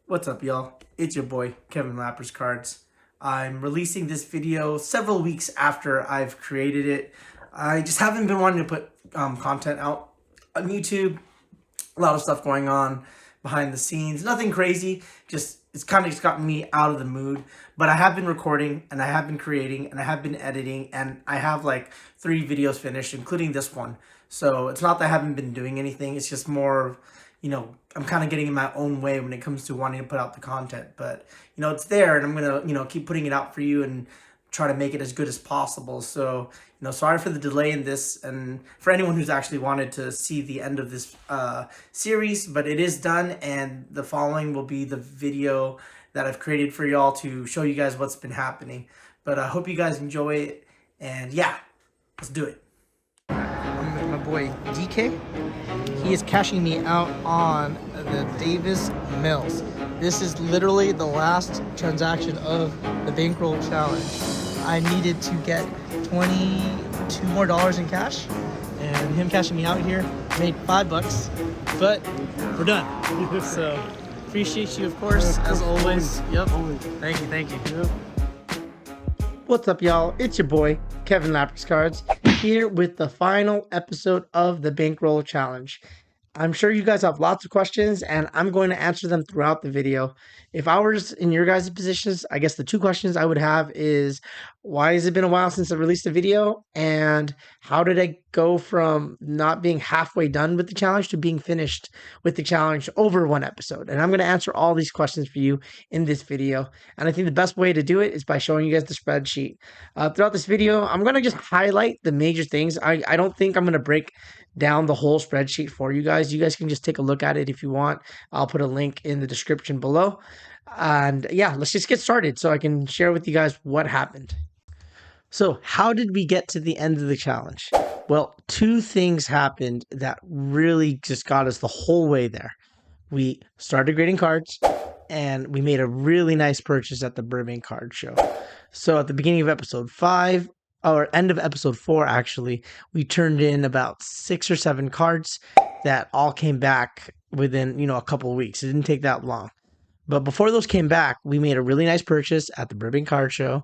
What's up, y'all? It's your boy, Kevin Lappers Cards. I'm releasing this video several weeks after I've created it. I just haven't been wanting to put content out on YouTube. A lot of stuff going on behind the scenes. Nothing crazy. Just it's kind of just gotten me out of the mood. But I have been recording and I have been creating and I have been editing and I have like 3 videos finished, including this one. So it's not that I haven't been doing anything. It's just more, I'm kind of getting in my own way when it comes to wanting to put out the content. But it's there, and I'm gonna keep putting it out for you and try to make it as good as possible. So, sorry for the delay in this, and for anyone who's actually wanted to see the end of this series, but it is done, and the following will be the video that I've created for y'all to show you guys what's been happening. But I hope you guys enjoy it, and yeah, let's do it. I'm with my boy DK. He is cashing me out on the Davis Mills. This is literally the last transaction of the Bankroll challenge. I needed to get $22 more in cash, and him cashing me out here made $5, but we're done. So appreciate you, of course, as always. Yep. Thank you. Yep. What's up, y'all? It's your boy, Kevin Lappers Cards, here with the final episode of the Bankroll Challenge. I'm sure you guys have lots of questions, and I'm going to answer them throughout the video. If I was in your guys' positions, I guess the 2 questions I would have is, why has it been a while since I released a video? And how did I go from not being halfway done with the challenge to being finished with the challenge over 1 episode? And I'm going to answer all these questions for you in this video. And I think the best way to do it is by showing you guys the spreadsheet. Throughout this video, I'm going to just highlight the major things. I don't think I'm going to break down the whole spreadsheet for you guys. You guys can just take a look at it if you want. I'll put a link in the description below. And yeah, let's just get started so I can share with you guys what happened. So how did we get to the end of the challenge? Well, 2 things happened that really just got us the whole way there. We started grading cards, and we made a really nice purchase at the Burbank Card Show. So at the beginning of episode 5, or end of episode 4 actually, we turned in about 6 or 7 cards that all came back within, a couple of weeks. It didn't take that long. But before those came back, we made a really nice purchase at the Burbank Card Show.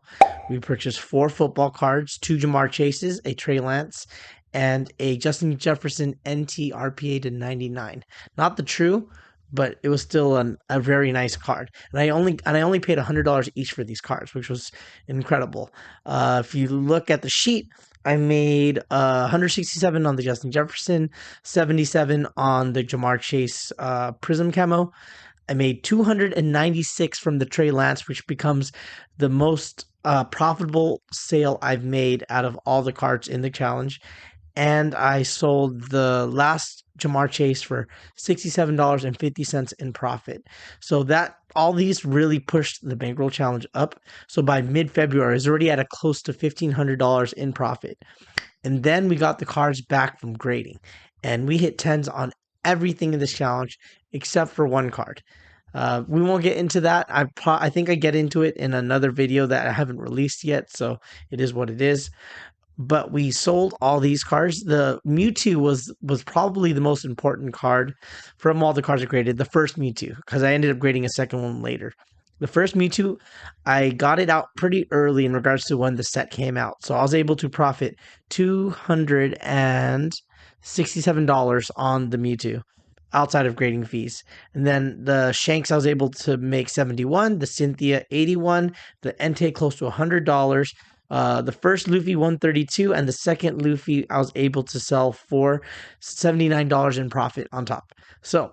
We purchased 4 football cards, 2 Jamar Chases, a Trey Lance, and a Justin Jefferson NT RPA to 99. Not the true, but it was still a very nice card. And I only paid $100 each for these cards, which was incredible. If you look at the sheet, I made 167 on the Justin Jefferson, 77 on the Jamar Chase Prism Camo. I made 296 from the Trey Lance, which becomes the most profitable sale I've made out of all the cards in the challenge. And I sold the last Jamar Chase for $67.50 in profit. So that all these really pushed the Bankroll challenge up. So by mid-February, I was already at a close to $1,500 in profit. And then we got the cards back from grading, and we hit 10s on everything in this challenge except for 1 card. We won't get into that. I think I get into it in another video that I haven't released yet, so it is what it is. But we sold all these cards. The Mewtwo was probably the most important card from all the cards I graded. The first Mewtwo, because I ended up grading a second one later. The first Mewtwo, I got it out pretty early in regards to when the set came out. So I was able to profit $267 on the Mewtwo outside of grading fees. And then the Shanks, I was able to make 71, the Cynthia 81, the Entei close to $100. The first Luffy 132, and the second Luffy I was able to sell for $79 in profit on top. So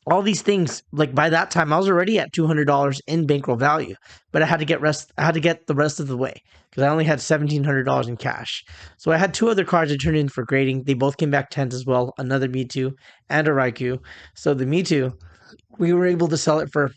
all these things, like by that time I was already at $200 in bankroll value, but I had to get the rest of the way because I only had $1,700 in cash. So I had 2 other cards I turned in for grading. They both came back 10s as well, another Mewtwo and a Raikou. So the Mewtwo, we were able to sell it for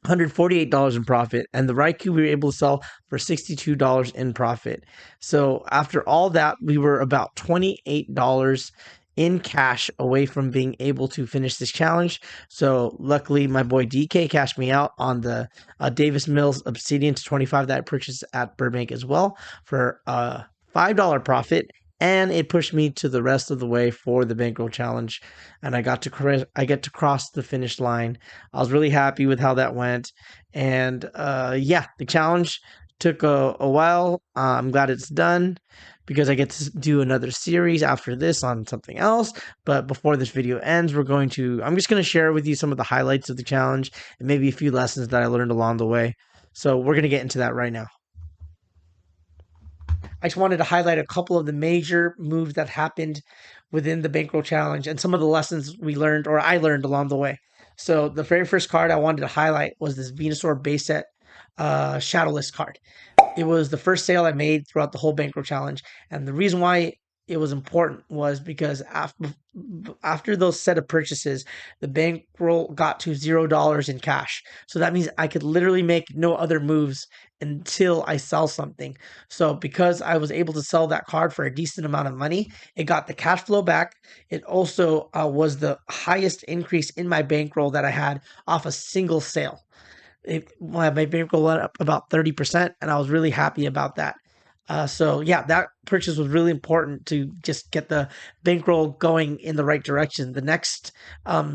$148 in profit, and the Raikou we were able to sell for $62 in profit. So after all that, we were about $28 in cash away from being able to finish this challenge. So luckily, my boy DK cashed me out on the Davis Mills Obsidian to 25 that I purchased at Burbank as well for $5 profit and it pushed me to the rest of the way for the Bankroll Challenge, and I get to cross the finish line. I was really happy with how that went, and yeah, the challenge took a while. I'm glad it's done because I get to do another series after this on something else. But before this video ends, I'm just going to share with you some of the highlights of the challenge and maybe a few lessons that I learned along the way. So we're going to get into that right now. I just wanted to highlight a couple of the major moves that happened within the Bankroll Challenge and some of the lessons we learned or I learned along the way. So the very first card I wanted to highlight was this Venusaur base set Shadowless card. It was the first sale I made throughout the whole Bankroll Challenge, and the reason why it was important was because after those set of purchases, the bankroll got to $0 in cash. So that means I could literally make no other moves until I sell something. So because I was able to sell that card for a decent amount of money, it got the cash flow back. It also was the highest increase in my bankroll that I had off a single sale. My bankroll went up about 30%, and I was really happy about that. So yeah, that purchase was really important to just get the bankroll going in the right direction. The next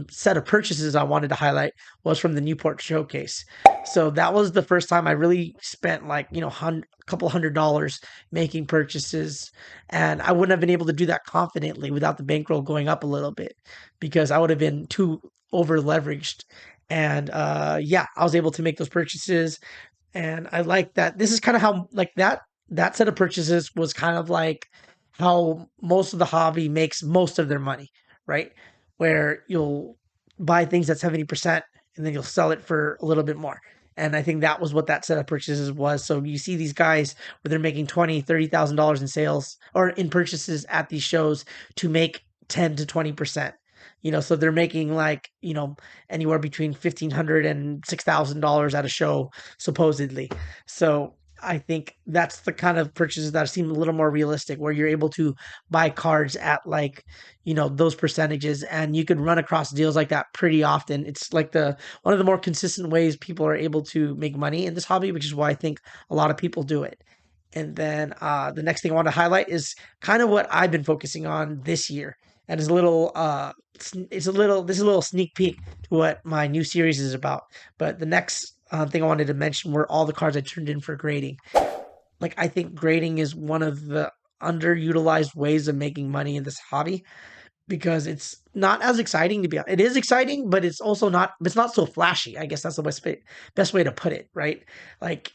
set of purchases I wanted to highlight was from the Newport Showcase. So that was the first time I really spent like a couple $100 making purchases, and I wouldn't have been able to do that confidently without the bankroll going up a little bit because I would have been too over leveraged. And yeah, I was able to make those purchases, and I like that. This is kind of how like that set of purchases was kind of like how most of the hobby makes most of their money, right? Where you'll buy things at 70% and then you'll sell it for a little bit more. And I think that was what that set of purchases was. So you see these guys where they're making $20,000, $30,000 in sales or in purchases at these shows to make 10 to 20%. So they're making like, anywhere between $1,500 and $6,000 at a show, supposedly. So I think that's the kind of purchases that seem a little more realistic, where you're able to buy cards at like, those percentages, and you could run across deals like that pretty often. It's like the one of the more consistent ways people are able to make money in this hobby, which is why I think a lot of people do it. And then the next thing I want to highlight is kind of what I've been focusing on this year, and is a little this is a little sneak peek to what my new series is about. But the next thing I wanted to mention were all the cards I turned in for grading. Like, I think grading is one of the underutilized ways of making money in this hobby because it's not as exciting to be. It is exciting, but it's also not. It's not so flashy. I guess that's the best way to put it, right? Like,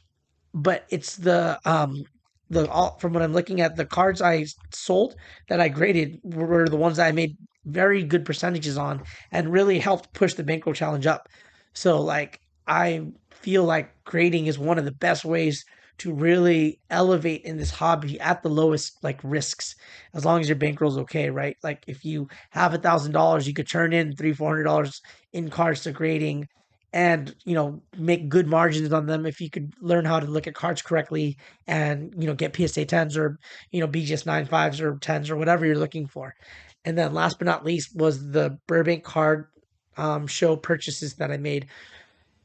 but it's the all from what I'm looking at, the cards I sold that I graded were the ones that I made very good percentages on and really helped push the bankroll challenge up. So like I feel like grading is one of the best ways to really elevate in this hobby at the lowest like risks, as long as your bankroll's okay, right? Like if you have $1,000, you could turn in $300-$400 in cards to grading and make good margins on them if you could learn how to look at cards correctly and get PSA 10s or BGS 9.5s or 10s or whatever you're looking for. And then last but not least was the Burbank card show purchases that I made.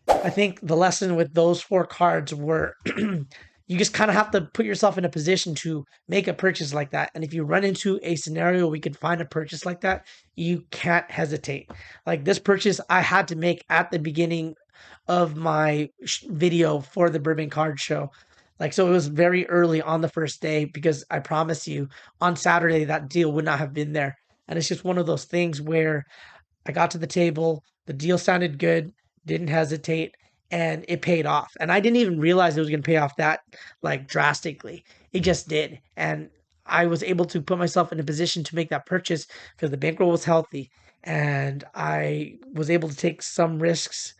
I think the lesson with those four cards were you just kind of have to put yourself in a position to make a purchase like that. And if you run into a scenario where we could find a purchase like that, you can't hesitate. Like this purchase I had to make at the beginning of my video for the Burbank card show. Like, so it was very early on the first day because I promise you on Saturday that deal would not have been there. And it's just one of those things where I got to the table, the deal sounded good, didn't hesitate, and it paid off. And I didn't even realize it was going to pay off that like drastically. It just did. And I was able to put myself in a position to make that purchase because the bankroll was healthy and I was able to take some risks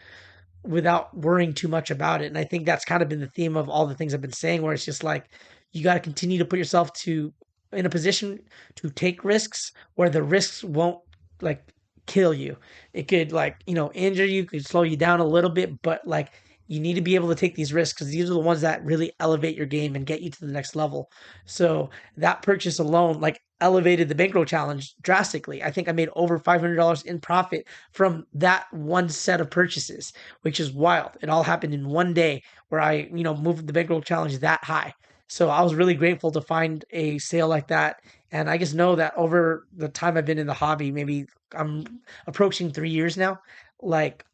without worrying too much about it. And I think that's kind of been the theme of all the things I've been saying, where it's just like you got to continue to put yourself to in a position to take risks where the risks won't like kill you. It could like, injure you, could slow you down a little bit, but like you need to be able to take these risks because these are the ones that really elevate your game and get you to the next level. So that purchase alone, like elevated the bankroll challenge drastically. I think I made over $500 in profit from that one set of purchases, which is wild. It all happened in one day where I, moved the bankroll challenge that high. So I was really grateful to find a sale like that. And I just know that over the time I've been in the hobby, maybe I'm approaching 3 years now, like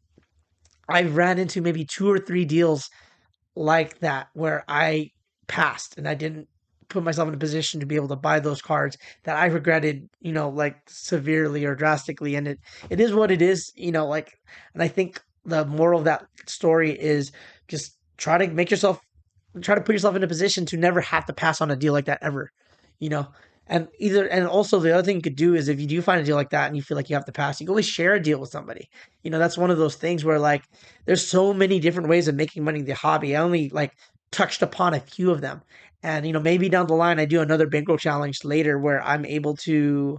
I've ran into maybe 2 or 3 deals like that where I passed and I didn't put myself in a position to be able to buy those cards that I regretted, like severely or drastically. And it is what it is, like, and I think the moral of that story is just try to put yourself in a position to never have to pass on a deal like that ever, you know. And also the other thing you could do is if you do find a deal like that and you feel like you have to pass, you can always share a deal with somebody. That's one of those things where like there's so many different ways of making money in the hobby. I only like touched upon a few of them. And maybe down the line I do another bankroll challenge later where I'm able to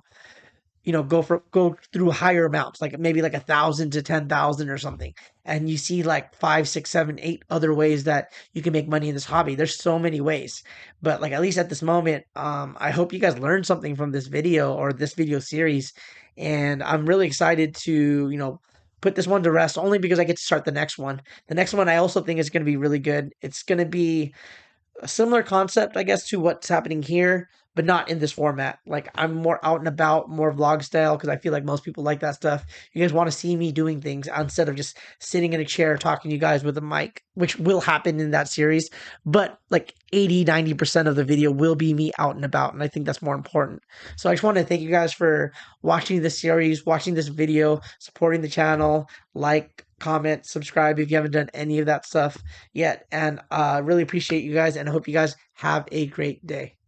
go through higher amounts, like maybe like 1,000 to 10,000 or something, and you see like 5, 6, 7, 8 other ways that you can make money in this hobby. There's so many ways, but like at least at this moment, I hope you guys learned something from this video or this video series, and I'm really excited to put this one to rest only because I get to start the next one. The next one I also think is going to be really good. It's going to be a similar concept, I guess, to what's happening here, but not in this format. Like I'm more out and about, more vlog style, because I feel like most people like that stuff. You guys want to see me doing things instead of just sitting in a chair talking to you guys with a mic, which will happen in that series. But like 80, 90% of the video will be me out and about. And I think that's more important. So I just want to thank you guys for watching this series, watching this video, supporting the channel, like, comment, subscribe if you haven't done any of that stuff yet. And really appreciate you guys and I hope you guys have a great day.